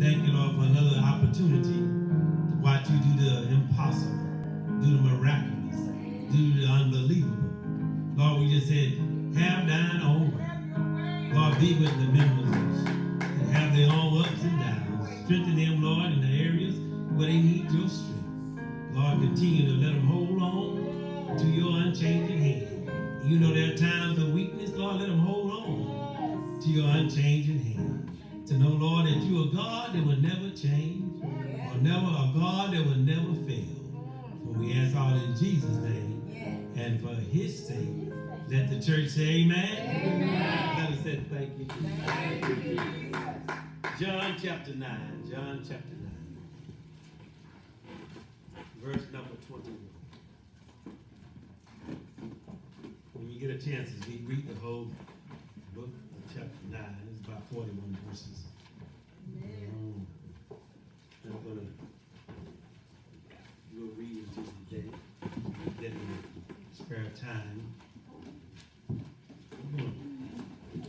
thank you, Lord, for another opportunity to watch you do the impossible, do the miraculous, do the unbelievable. Lord, we just said, have thine own way. Lord, be with the members that have their own ups and downs. Strengthen them, Lord, in the areas where they need your strength. Lord, continue to let them hold on to your unchanging hand. You know there are times of weakness, Lord, let them hold on to your unchanging hand. To know, Lord, that you are God that will never change, or never a God that will never fail. For we ask all in Jesus' name, and for his sake. Let the church say amen. Amen. Let us say thank you. Thank you. John chapter 9. John chapter 9. Verse number 21. When you get a chance to read the whole book of chapter 9. It's about 41 verses. I'm going to go read into today. Get in spare time. I'm going to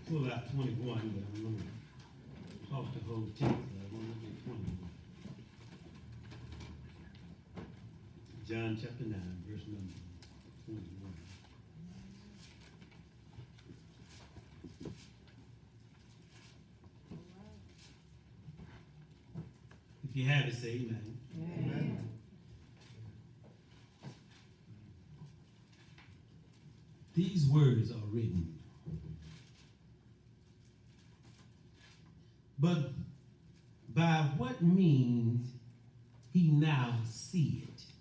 pull out 21, but I'm going to talk the whole chapter. I want to look at 21. John chapter 9, verse number 21. If you have it, say amen. Amen. These words are written, but by what means he now seeth,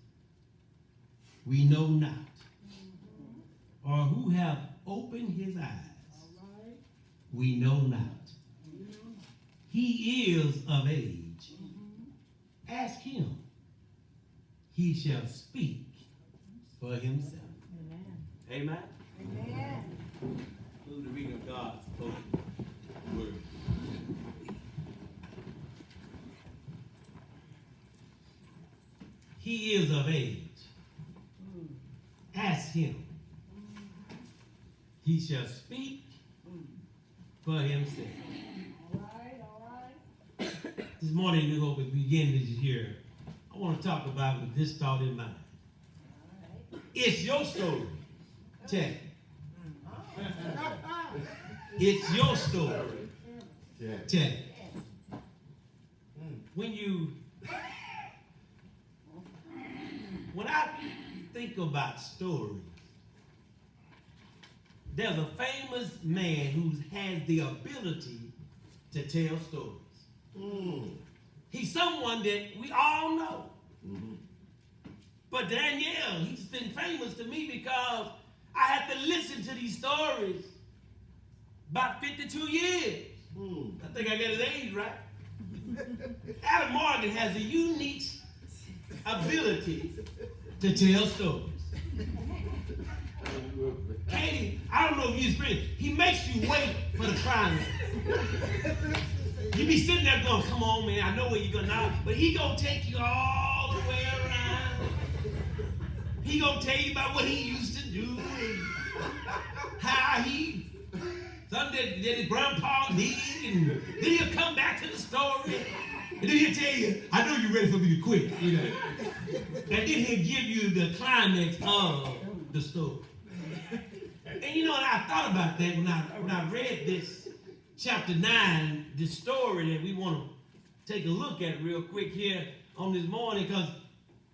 we know not, or who have opened his eyes, we know not. He is of age. Ask him. He shall speak for himself. Amen. Amen. Through the reading of God's spoken word. He is of age. Ask him. He shall speak for himself. All right. This morning, New Hope, as we begin this year, I want to talk about with this thought in mind. It's your story. Check. It's your story. Check. When I think about stories, there's a famous man who has the ability to tell stories. He's someone that we all know. But Danielle, he's been famous to me because I had to listen to these stories about 52 years. I think I got his age right. Adam Morgan has a unique ability to tell stories. Katie, I don't know if you experienced it. He makes you wait for the climax. You be sitting there going, come on, man, I know where you're going now. But he going to take you all the way around. He going to tell you about what he used to do and how he, something that his grandpa did. And then he'll come back to the story. And then he'll tell you, I know you're ready for me to quit. You know. And then he'll give you the climax of the story. And you know, I thought about that when I read this chapter 9, this story that we want to take a look at real quick here on this morning, because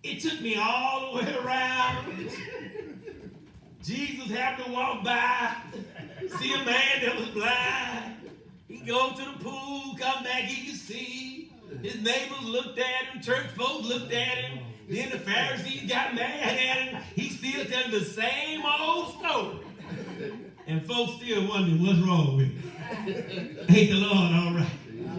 it took me all the way around. Jesus happened to walk by, see a man that was blind. He go to the pool, come back, he could see. His neighbors looked at him, church folks looked at him. Then the Pharisees got mad at him. He's still telling the same old story. And folks still wondering what's wrong with him. Thank the Lord, all right.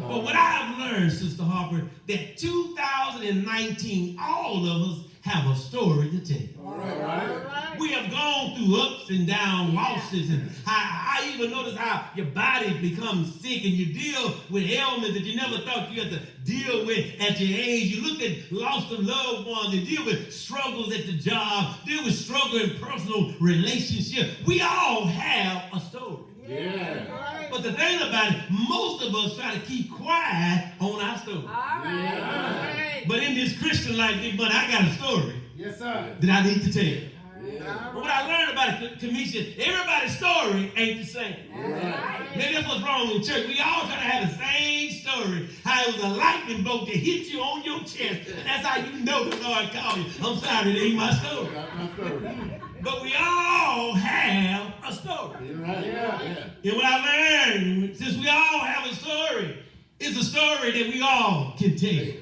But what I've learned, Sister Harper, that 2019, all of us have a story to tell. All right. We have gone through ups and down losses, and I even notice how your body becomes sick and you deal with ailments that you never thought you had to deal with at your age. You look at loss of loved ones, you deal with struggles at the job, deal with struggle in personal relationships. We all have a story. Yeah. But But the thing about it, most of us try to keep quiet on our story. All right. Yeah. But in this Christian life, but I got a story Yes, sir. that I need to tell. Yeah. But what I learned about it, Kamisha, everybody's story ain't the same. Right. Maybe that's what's wrong in church. We all try to have the same story. How it was a lightning bolt that hit you on your chest. And that's how you know the Lord called you. I'm sorry, it ain't my story. That's my story. But we all have a story. You're right. Yeah. And what I learned, since we all have a story, it's a story that we all can tell.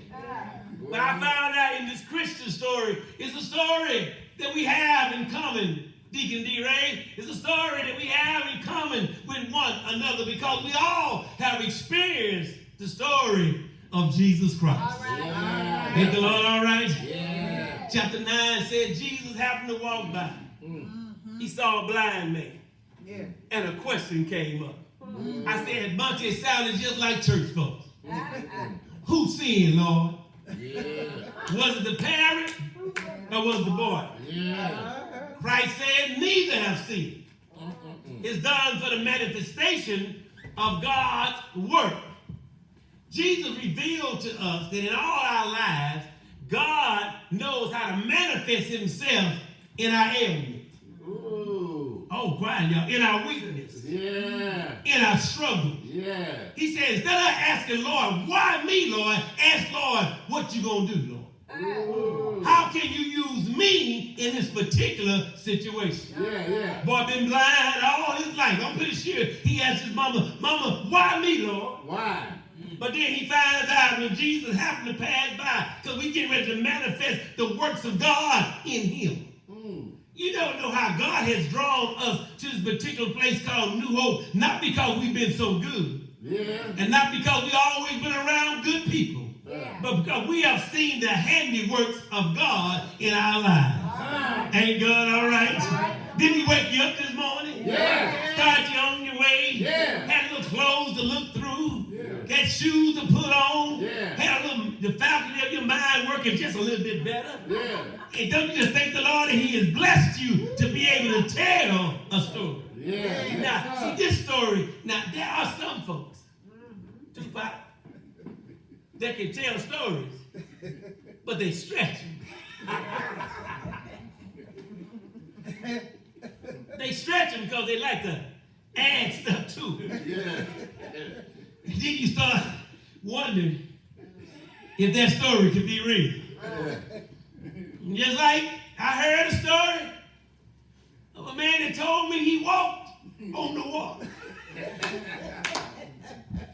But I found out in this Christian story, it's a story that we have in common, Deacon D. Ray. It's a story that we have in common with one another because we all have experienced the story of Jesus Christ. All right. Yeah. Thank the Lord, all right? Yeah. Chapter 9 said Jesus happened to walk by. He saw a blind man. Yeah. And a question came up. I said, Monty, it sounded just like church folks. Who sinned, Lord? Yeah. Was it the parent or was it the boy? Yeah. Christ said, neither have sinned. It's done for the manifestation of God's work. Jesus revealed to us that in all our lives, God knows how to manifest himself in our ailment. Ooh. Oh, quiet, y'all. In our weakness. Yeah. In our struggle. Yeah. He said, instead of asking, Lord, why me, Lord? Ask, Lord, what you going to do, Lord? Ooh. How can you use me in this particular situation? Yeah. Boy, been blind all his life. I'm pretty sure he asked his mama, Mama, why me, Lord? Why? But then he finds out when Jesus happened to pass by, because we get ready to manifest the works of God in him. You don't know how God has drawn us to this particular place called New Hope, not because we've been so good, and not because we've always been around good people, but because we have seen the handiworks of God in our lives. Ain't God all right? Didn't he wake you up this morning? Yeah. Start you on your way? Yeah. Had little clothes to look through? Had shoes to put on? Yeah. Had the faculty of your mind working just a little bit better? Yeah. And don't you just thank the Lord that he has blessed you to be able to tell a story? Yeah. Now, see this story, now there are some folks, Tupac, that can tell stories, but they stretch them. They stretch them because they like to add stuff to it. Yeah. And then you start wondering if that story could be real. Just like I heard a story of a man that told me he walked on the water.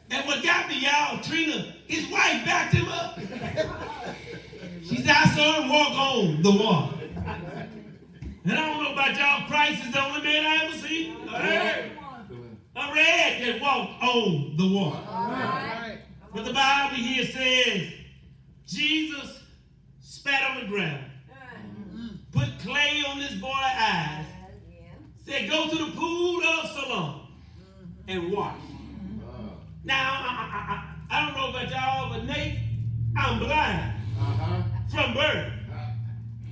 And what got me, y'all, Trina, his wife backed him up. She said, I saw him walk on the water. And I don't know about y'all, Christ is the only man I ever seen. I read that walked on the water. But the Bible here says, Jesus spat on the ground, put clay on this boy's eyes, said, go to the pool of Siloam and wash. Now, I don't know about y'all, but Nate, I'm blind from birth.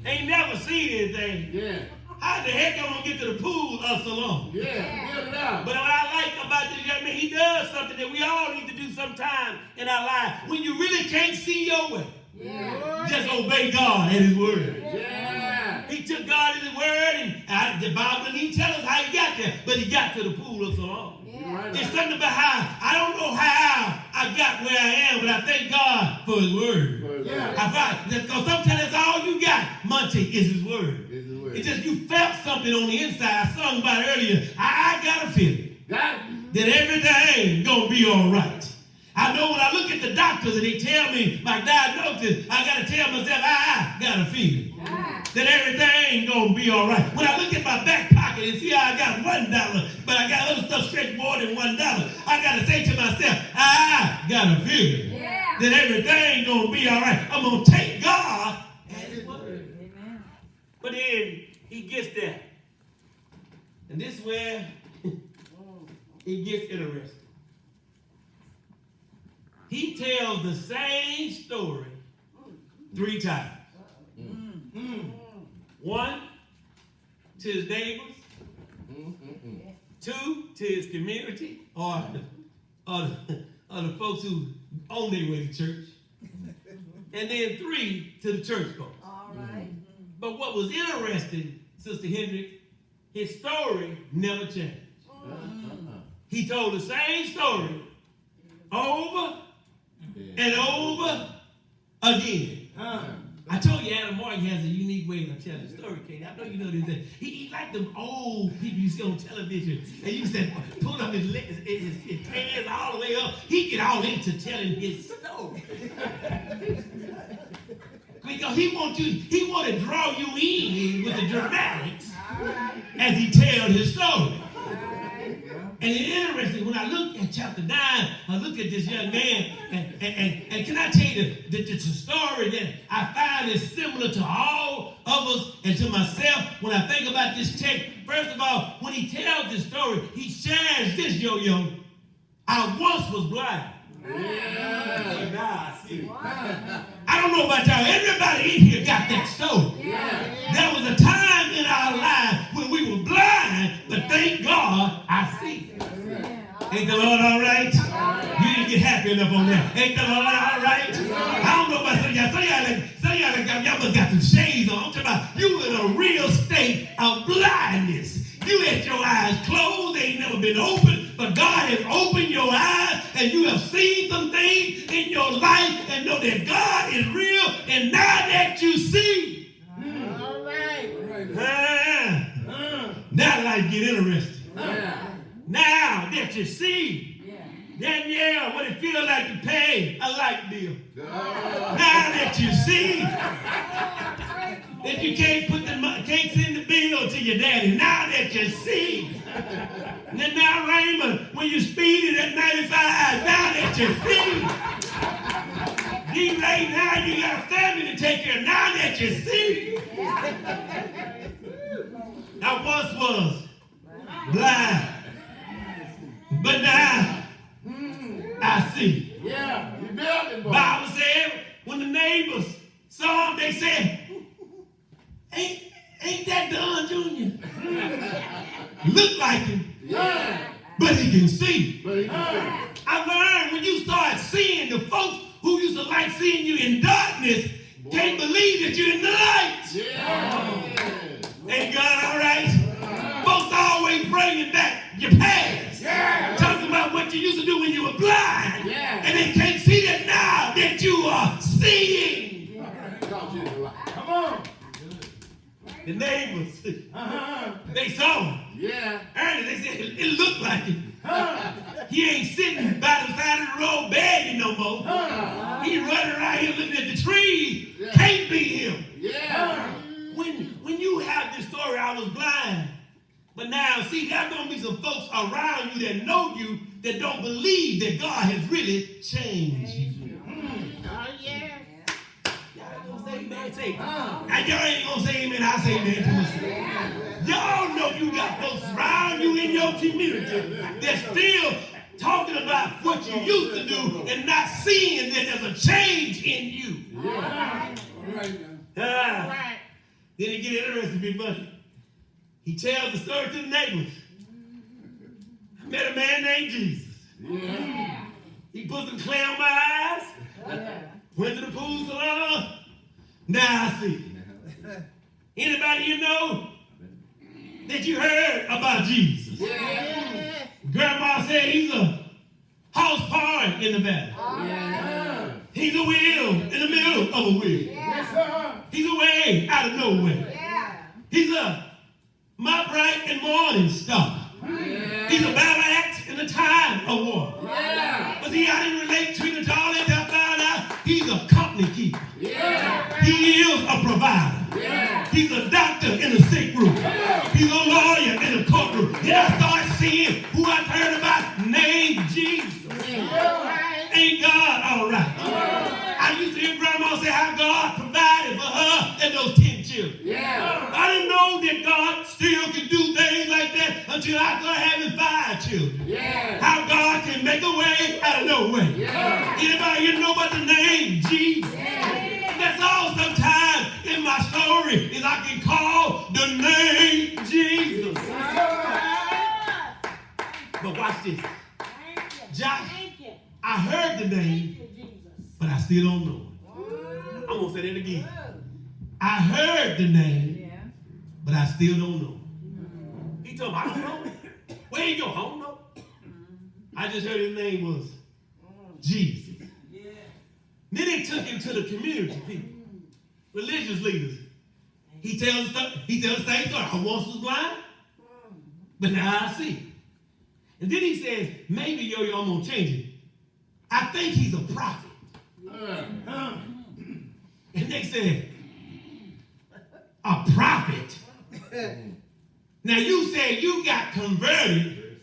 Ain't never seen anything. Yeah. How the heck I'm going to get to the pool of Siloam? Yeah. Build it up. But what I like about this young man, he does something that we all need to do sometime in our life. When you really can't see your way, just obey God and his word. Yeah. He took God and his word, and the Bible didn't even tell us how he got there, but he got to the pool of Siloam. It's something about how, I don't know how I got where I am, but I thank God for his word. Because sometimes that's all you got, Monty, is his word. It's just you felt something on the inside. I sung about it earlier. I got a feeling that everything gonna be all right. I know when I look at the doctors and they tell me my diagnosis, I got to tell myself, I got a feeling that everything gonna be all right. When I look at my back pocket and see how I got $1, but I got other stuff stretched more than $1, I got to say to myself, I got a feeling that everything gonna be all right. I'm gonna take God at his word. But then he gets there. And this is where it gets interesting. He tells the same story 3 times. One, to his neighbors. 2, to his community, or the folks who own their way to church. And then 3, to the church folks. All right. But what was interesting, Sister Hendrick, his story never changed. He told the same story over and over again. I told you Adam Morgan has a unique way of telling a story, Katie. I know you know this. He like them old people you see on television. And you said, pull up his pants all the way up. He get all into telling his story. Because he want to draw you in with the dramatics as he tells his story. And it's interesting, when I look at chapter 9, I look at this young man, and can I tell you that it's a story that I find is similar to all of us and to myself when I think about this text. First of all, when he tells this story, he shares this, yo-yo. I once was blind. Yeah. Now I see. I don't know about y'all. Everybody in here got that story. There was a time in our life when we were blind, but thank God I see. Ain't the Lord all right? You didn't get happy enough on that. Ain't the Lord all right? I don't know about some of y'all. Some of y'all must got some shades on. I'm talking about you in a real state of blindness. You had your eyes closed, they ain't never been open, but God has opened your eyes and you have seen some things in your life and know that God is real, and now that you see. All right. Now life get interesting. Yeah. Now that you see, then what it feels like to pay a light bill. Now that you see that you can't send the bill to your daddy. Now that you see. And then now Raymond, when you speeding at 95, now that you see. D-Ray, now you got a family to take care of. Now that you see. I once was blind, but now I see. Yeah, you built it, boy. Bible said when the neighbors saw him, they said, ain't that Don Jr.? Look like him, but he can see. I learned when you start seeing, the folks who used to like seeing you in darkness can't believe that you're in the light. Ain't God all right? Folks always bringing back your past. Talking about what you used to do when you were blind. And they can't see that now that you are seeing. Come on. The neighbors, they saw him. Earlier they said, it looked like him. He ain't sitting by the side of the road begging no more. He running around here looking at the trees. Can't be him. When you have this story, I was blind. But now, see, there's going to be some folks around you that know you that don't believe that God has really changed you. Oh, yeah. Y'all gonna say amen? Say, and y'all ain't gonna say amen. I say amen to myself. Y'all know you got folks around you in your community that's still talking about what you used to do and not seeing that there's a change in you. Then it get interesting, big buddy. He tells the story to the neighbors. I met a man named Jesus. He put some clay on my eyes. Went to the pool salon. Now I see. Anybody you know that you heard about Jesus? Grandma said he's a house party in the valley. He's a wheel in the middle of a wheel. He's a way out of nowhere. He's my bright and morning star. He's a battle axe in the time of war. But see, I didn't relate to him until all that I found out he's a company keeper. He is a provider. He's a doctor in a sick room. He's a lawyer in a courtroom. Then I started seeing who I've heard about named Jesus. Ain't God all right? I used to hear Grandma say how God provided for her and those 10 children. I didn't know that God still can do things like that until I started having 5 children. How God can make a way out of no way. Anybody here know about the name Jesus? That's all sometimes in my story is I can call the name Jesus. watch this. Thank you. Josh, Thank you. I heard the name, Thank you, Jesus. but I still don't know it. I'm going to say that again. I heard the name, but I still don't know it. He told me, I don't know. Where you go? I don't know. I just heard his name was Jesus. Then he took him to the community people, religious leaders. He tells the same story. I once was blind, but now I see. And then he says, maybe yo-yo, I'm going to change it. I think he's a prophet. And they said, a prophet? Now you said you got converted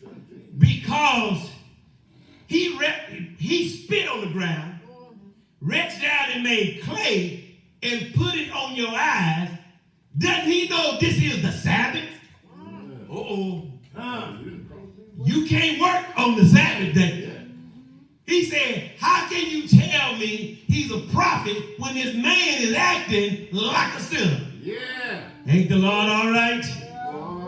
because he spit on the ground, reached out and made clay and put it on your eyes. Doesn't he know this is the Sabbath? You can't work on the Sabbath day. He said, how can you tell me he's a prophet when this man is acting like a sinner? Yeah. Ain't the Lord all right?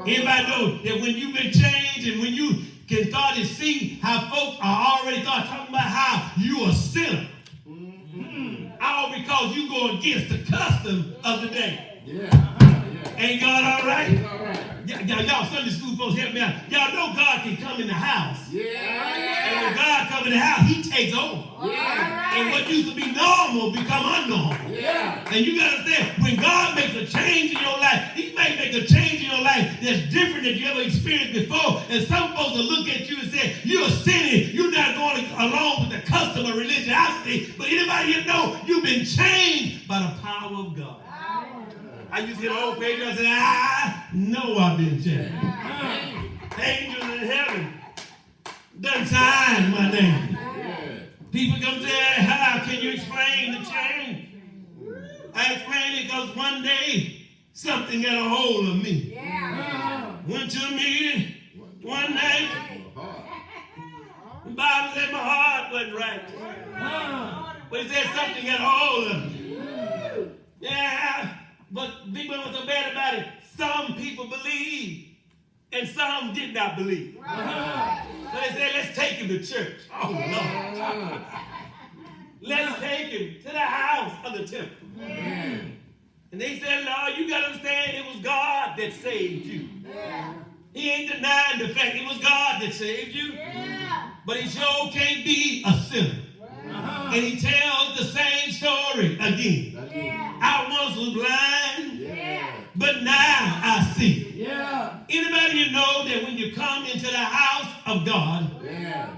Everybody know that when you've been changed and when you can start to see how folks are already start talking about how you a sinner. All because you go against the custom of the day. Ain't God all right? Y'all Sunday school folks help me out. Y'all know God can come in the house. And when God comes in the house, he takes over. And what used to be normal become unnormal. And you got to understand, when God makes a change in your life, he may make a change in your life that's different than you ever experienced before. And some folks will look at you and say, you're a sinner. You're not going along with the custom of religiosity. But anybody here know you've been changed by the power of God. I used to get an old page and I said, I know I've been changed. Angels in heaven done signed my name. People come say, how can you explain the change? I explain it because one day something got a hold of me. Went to a meeting one night. The Bible said my heart wasn't right. But it said something got a hold of me. Yeah. But people were so bad about it. Some people believed, and some did not believe. So they said, let's take him to church. Oh, Lord. Let's take him to the house of the temple. And they said, Lord, you got to understand it was God that saved you. He ain't denying the fact it was God that saved you. But he sure can't be a sinner. And he tells the same story again. I once was blind, but now I see. Anybody you know that when you come into the house of God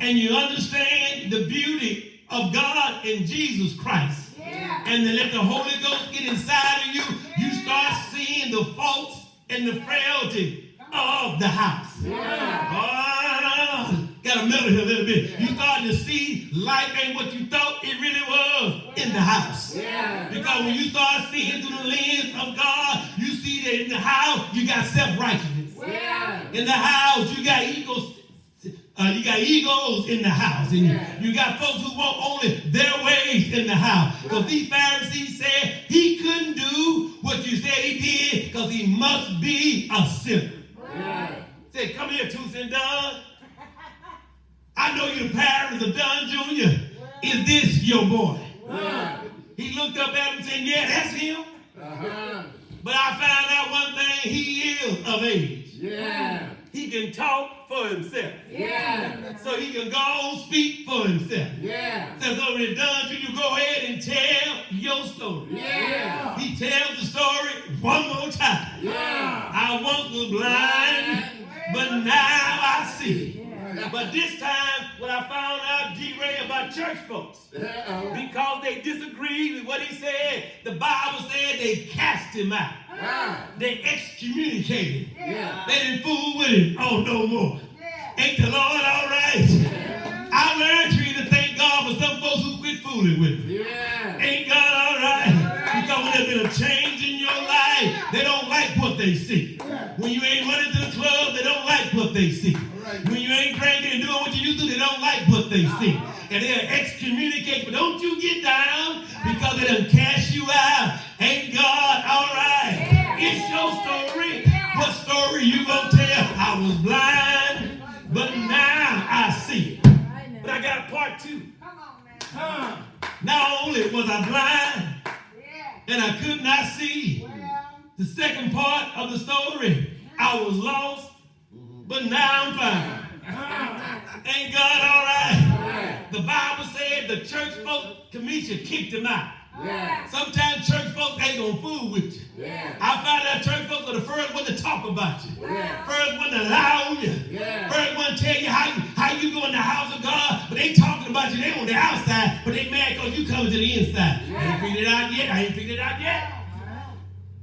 and you understand the beauty of God in Jesus Christ, and then let the Holy Ghost get inside of you, you start seeing the faults and the frailty of the house. Got to mellow here a little bit. You start to see life ain't what you thought it really was in the house. Because when you start seeing through the lens of God, you see that in the house you got self-righteousness. In the house you got egos. You got egos in the house. And you got folks who want only their ways in the house. Because these Pharisees said he couldn't do what you said he did because he must be a sinner. Said, come here, Toots and Dunn. I know you're the parents of Dunn Jr. Is this your boy? He looked up at him and said, yeah, that's him. But I found out one thing, he is of age. He can talk for himself. So he can go on speak for himself. Says over there, Dunn Jr., go ahead and tell your story. He tells the story one more time. I once was blind, but now I see. But this time, when I found out, G-Ray, about church folks, because they disagreed with what he said, the Bible said they cast him out. They excommunicated him. They didn't fool with him. Oh, no more. Ain't the Lord all right? I learned for you to thank God for some folks who quit fooling with him. Ain't God all right? Because when there's been a change in your life, they don't like what they see. When you ain't running to the club, they don't like what they see. When you ain't drinking and doing what you used to, they don't like what they see. And they'll excommunicate, but don't you get down because they done cast you out. Ain't God all right? It's your story. What story you gonna tell? I was blind, but now Not only was I blind and I could not see, the second part of the story, I was lost, but now I'm found. Ain't God all right? The Bible said the church folk, Kamisha, kicked him out. Sometimes church folks ain't gonna fool with you. I find that church folks are the first one to talk about you. First one to lie on you. First one to tell you how you go in the house of God, but they talking about you. They on the outside, but they mad because you coming to the inside. I ain't figured it out yet. I ain't figured it out yet.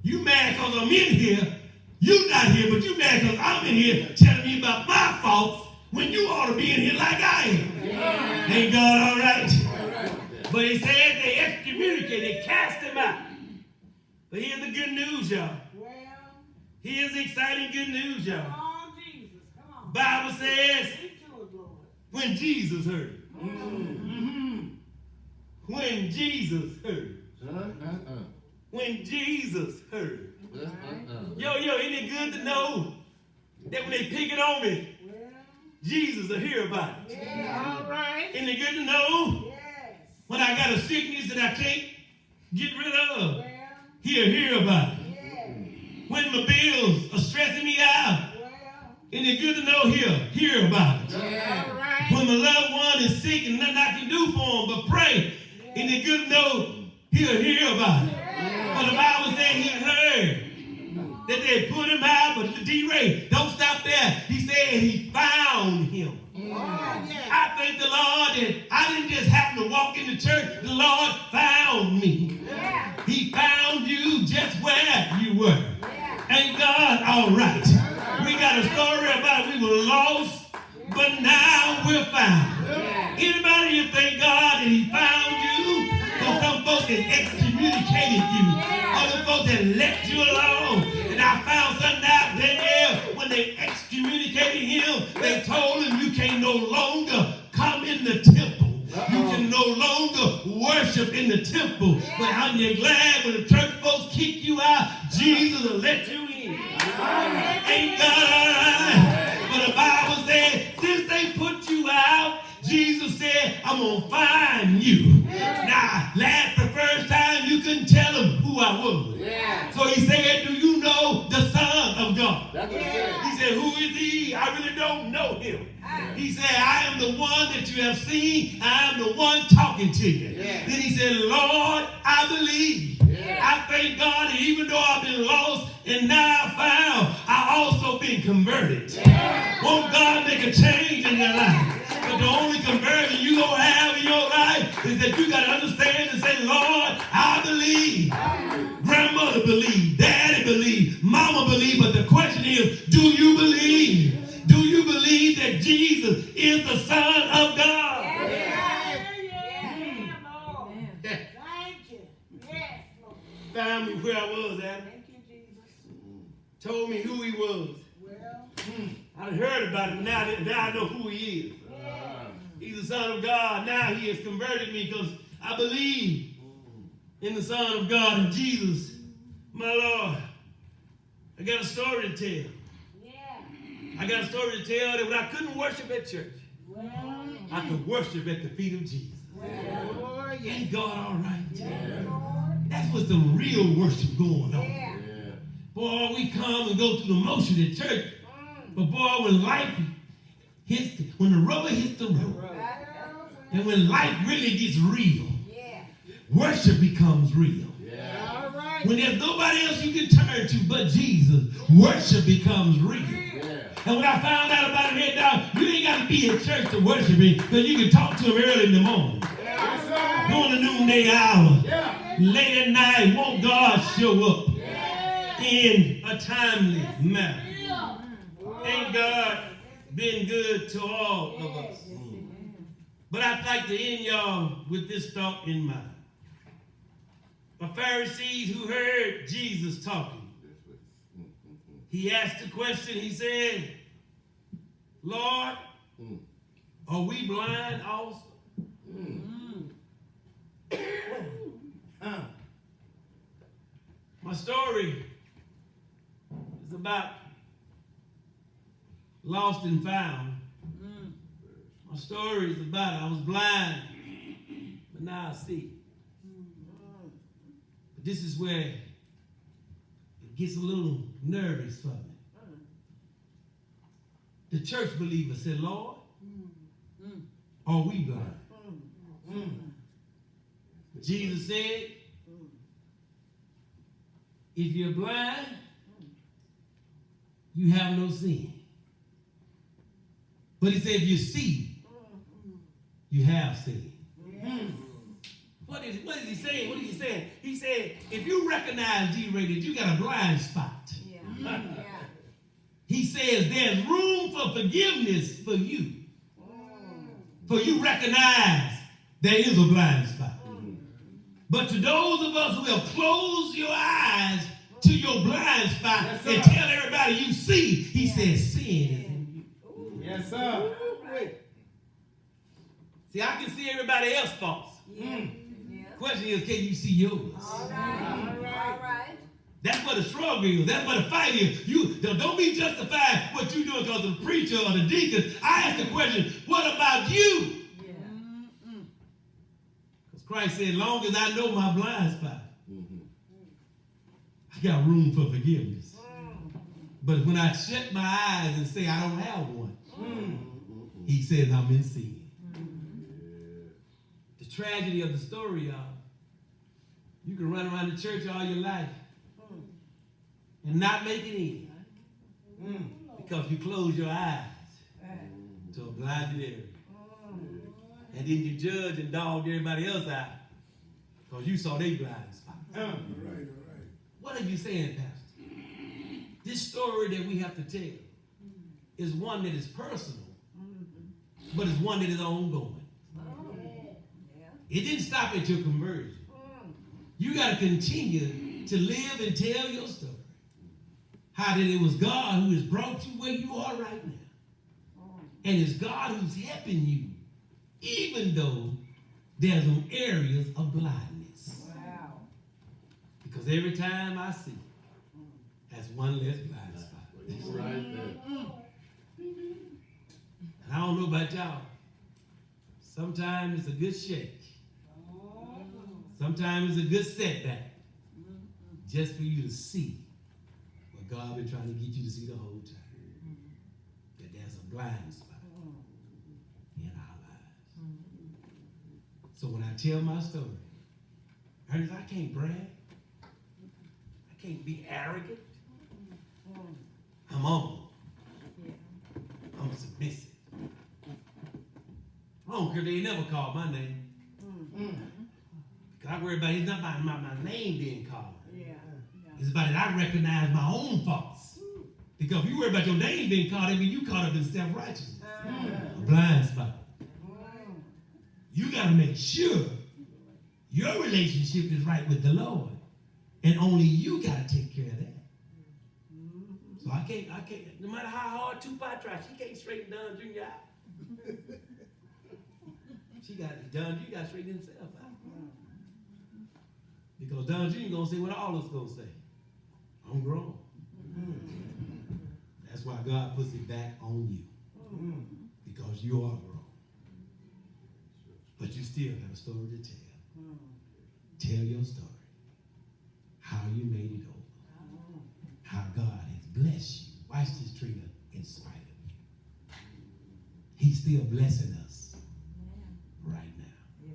You mad because I'm in here. You not here, but you mad because I'm in here telling me about my faults when you ought to be in here like I am. Ain't God all right? But he said they excommunicated, they cast him out. But here's the good news, y'all. Here's the exciting good news, y'all. Come on, Jesus. Come on. Bible says, when Jesus heard. When Jesus heard. When Jesus heard. Yo, isn't it good to know that when they pick it on me, Jesus will hear about it? All right. Isn't it good to know when I got a sickness that I can't get rid of, he'll hear about it? When my bills are stressing me out, isn't it good to know he'll hear about it? All right. When my loved one is sick and nothing I can do for him but pray, isn't it good to know he'll hear about it? But the Bible said he heard that they put him out, but D-Ray, don't stop there. He said he found him. I thank the Lord that I didn't just happen to walk in the church. The Lord found me. He found you just where you were. Ain't God all right? We got a story about we were lost, but now we're found. Anybody you thank God that he found you? Because some folks that excommunicated you. Other folks that left you alone. And I found something out there when they excommunicated him. They told him you can no longer come in the temple. You can no longer worship in the temple. But aren't you glad when the church folks kick you out, Jesus will let you in? Ain't God all right? But the Bible said, since they put you out, Jesus said, I'm going to find you. Now, the first time you couldn't tell him who I was. So he said, do you know the Son of God? He said, who is he? I really don't know him. He said, I am the one that you have seen. I am the one talking to you. Then he said, Lord, I believe. I thank God that even though I've been lost and now found, I also been converted. Won't God make a change in your life? But the only conversion you going to have in your life is that you got to understand and say, Lord, I believe. Grandmother believe. Daddy believe. Mama believe. But the question is, do you believe? Do you believe that Jesus is the Son of God? Thank you. Yes, Lord. Found me where I was at. Thank you, Jesus. Told me who he was. Well, I heard about him. Now I know who he is. He's the Son of God. Now he has converted me because I believe in the Son of God and Jesus, my Lord. I got a story to tell. I got a story to tell that when I couldn't worship at church, I could worship at the feet of Jesus. Ain't God all right? That's what's the real worship going on. Boy, we come and go through the motion at church. But boy, when life hits, when the rubber hits the road, and when life really gets real, worship becomes real. When there's nobody else you can turn to but Jesus, worship becomes real. And when I found out about him here down, you ain't got to be in church to worship him, because you can talk to him early in the morning. During the noonday hour, late at night, won't God show up in a timely manner? Ain't God been good to all of us? But I'd like to end y'all with this thought in mind. The Pharisees who heard Jesus talking, he asked the question, he said, Lord, are we blind also? My story is about lost and found. My story is about I was blind But now I see. But this is where it gets a little nervous for me. The church believer said, Lord, are we blind? But Jesus said, if you're blind, you have no sin. But he said, if you see, you have sin. What is he saying? What is he saying? He said, if you recognize, D-Ray, that you got a blind spot. He says there's room for forgiveness for you. For you recognize there is a blind spot. But to those of us who have closed your eyes to your blind spot and tell everybody you see, he says sin is in you. Yes, sir. See, I can see everybody else's faults. Question is, can you see yours? All right. That's what the struggle is. That's what the fight is. You don't be justified what you're doing because of the preacher or the deacon. I ask the question, what about you? Because Christ said, long as I know my blind spot, I got room for forgiveness. But when I shut my eyes and say I don't have one, he says I'm in sin. The tragedy of the story, y'all, you can run around the church all your life and not make it in because you close your eyes to a blinded area. And then you judge and dog everybody else out because you saw their blind spot. Right. What are you saying, Pastor? This story that we have to tell is one that is personal, but it's one that is ongoing. It didn't stop at your conversion. You got to continue to live and tell your story. How that it was God who has brought you where you are right now. And it's God who's helping you, even though there's some areas of blindness. Wow. Because every time I see, that's one less blind spot. That's right there. And I don't know about y'all. Sometimes it's a good shake. Sometimes it's a good setback. Just for you to see what God been trying to get you to see the whole time. That there's a blind spot in our lives. So when I tell my story, Ernest, I can't brag. I can't be arrogant. I'm humble. I'm submissive. I don't care if they never called my name. Because I worry about it's not about my name being called. It's about it. I recognize my own faults. Because if you worry about your name being called, I mean you caught up in self-righteousness. A blind spot. You got to make sure your relationship is right with the Lord. And only you got to take care of that. So I can't, no matter how hard Tupac tries, she can't straighten Don Jr. out. Don Jr. got to straighten himself out. Because Don Jr. going to say what all of us going to say. I'm grown. That's why God puts it back on you. Because you are grown. But you still got a story to tell. Tell your story. How you made it over. How God has blessed you. Watch this, Trina, in spite of you. He's still blessing us right now.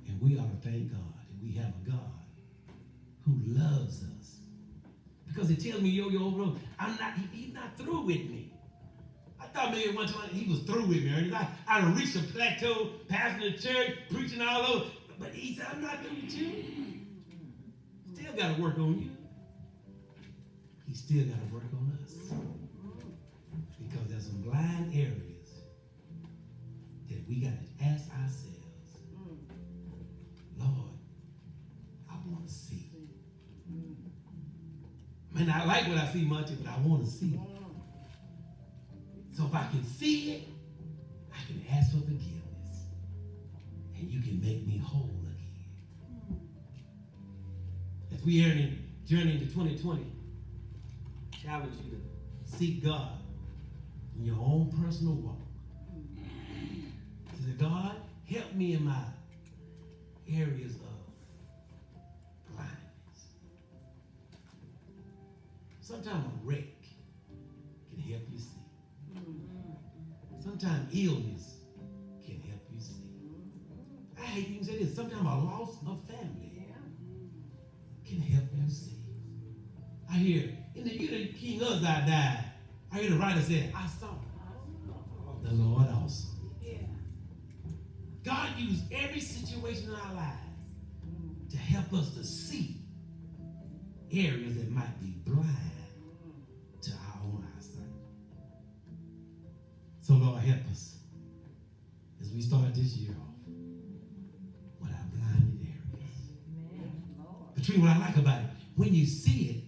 And we ought to thank God that we have a God who loves us. Because it tells me, yo, he's not through with me. I thought maybe one time he was through with me. I reached a plateau, pastoring the church, preaching all over. But he said, I'm not through with you. Still got to work on you. He still got to work on us. Because there's some blind areas that we got to ask ourselves, Lord, I want to see. I mean, I like what I see much, but I want to see. So if I can see it, I can ask for forgiveness. And you can make me whole again. As we are journey into 2020, challenge you to seek God in your own personal walk. Say, God, help me in my areas of blindness. Sometimes a wreck can help you see. Sometimes illness can help you see. I hate even say this. Sometimes a loss of family can help you see. I hear in the year that King Uzziah died, I hear the writer say, I saw the Lord also. God used every situation in our lives to help us to see areas that might be blind to our own eyesight. So Lord, help us as we start this year off with our blinded areas. Between what I like about it, when you see it,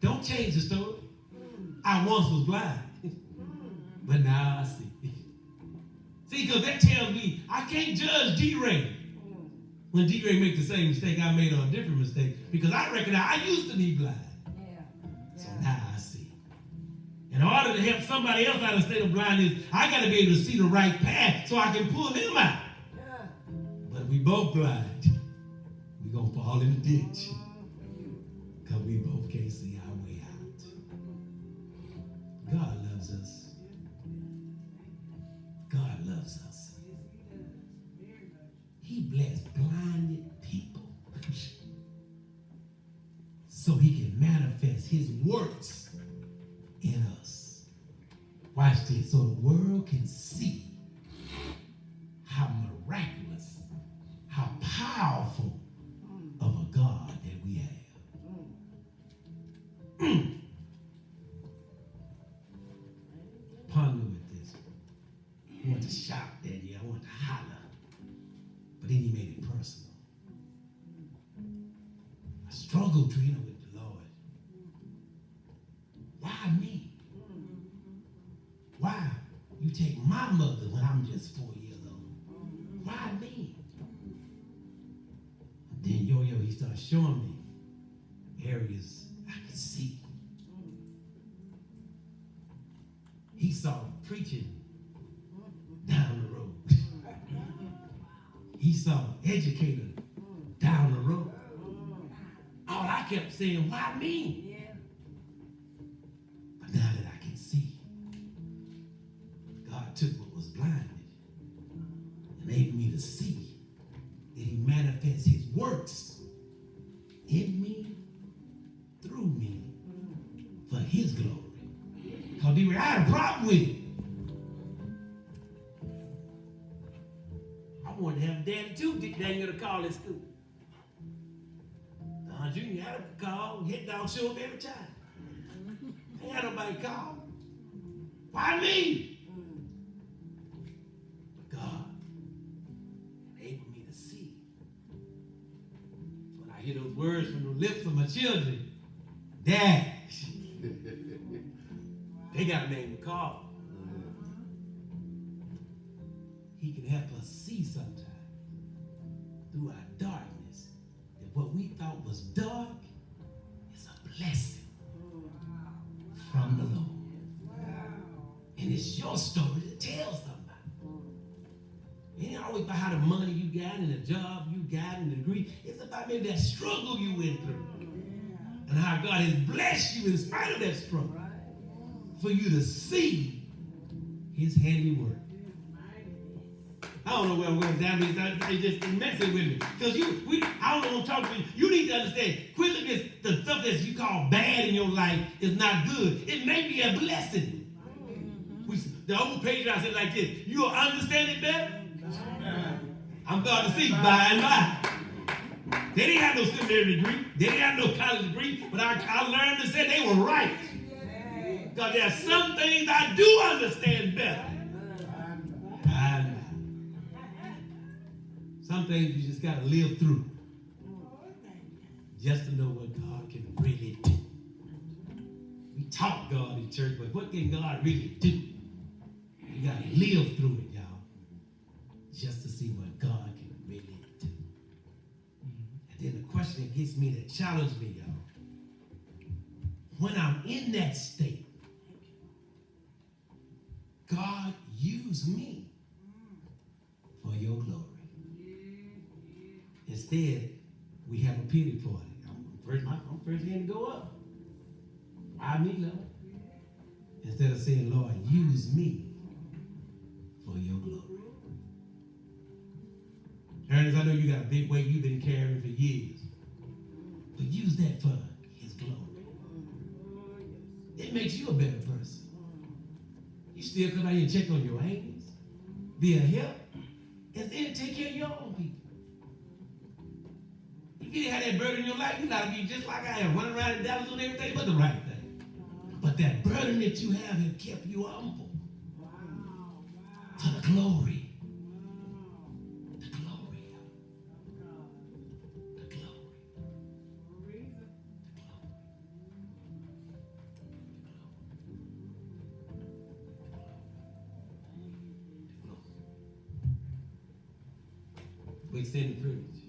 don't change the story. I once was blind, but now I see. See, because that tells me I can't judge D-Ray when D-Ray makes the same mistake I made or a different mistake, because I recognize I used to be blind. So now I see. In order to help somebody else out of a state of blindness, I got to be able to see the right path so I can pull them out. But if we both blind, we're going to fall in the ditch because we both can't see our way out. God loves us. God loves us. He blessed blinded people so he can manifest his works in us. Watch this. So the world can see how miraculous, how powerful of a God that we have. Ponder with this. I want to shout that year. I want to holler. But then he made it personal. I struggled, Trina, with the Lord. Why me? Why you take my mother when I'm just 4 years old? Why me? And then Yo-Yo, he started showing me areas I could see. He saw preaching down the road. He saw educator down the road. All I kept saying, why me? But now that I can see, God took what was blinded and enabled me to see that he manifests his works in me, through me, for his glory. Because I had a problem with it. I wanted to have a daddy too. Dick Daniel to call at school. Don Jr. had a call. Hit down, show up every time. Ain't had nobody call. Why me? But God enabled me to see. When I hear those words from the lips of my children, Dad, they got a name to call. He can help us see sometimes through our darkness that what we thought was dark is a blessing from the Lord. And it's your story to tell somebody. It ain't always about how the money you got and the job you got and the degree. It's about maybe that struggle you went through and how God has blessed you in spite of that struggle for you to see his handiwork. I don't know where I'm going down, but it's just messing with me. Because I don't want to talk to you. You need to understand, quit looking at the stuff that you call bad in your life is not good. It may be a blessing. The old patriarch said like this, you'll understand it better? I'm going to see by and by. They didn't have no seminary degree. They didn't have no college degree. But I learned to say they were right. Because there are some things I do understand better. Some things you just got to live through just to know what God can really do. We talk God in church, but what can God really do? You got to live through it, y'all, just to see what God can really do. And then the question that gets me, that challenged me, y'all, when I'm in that state, God, use me for your glory. Instead, we have a pity party. I'm first in to go up. Why me, Lord? Instead of saying, Lord, use me for your glory. Ernest, I know you got a big weight you've been carrying for years. But use that for his glory. It makes you a better person. You still come out here and check on your angels, be a help, and then take care of your own people. If you didn't have that burden in your life, you gotta be just like I am, running around in Dallas on everything but the right thing. But that burden that you have has kept you humble. For the glory. The glory. The glory. We extend the privilege.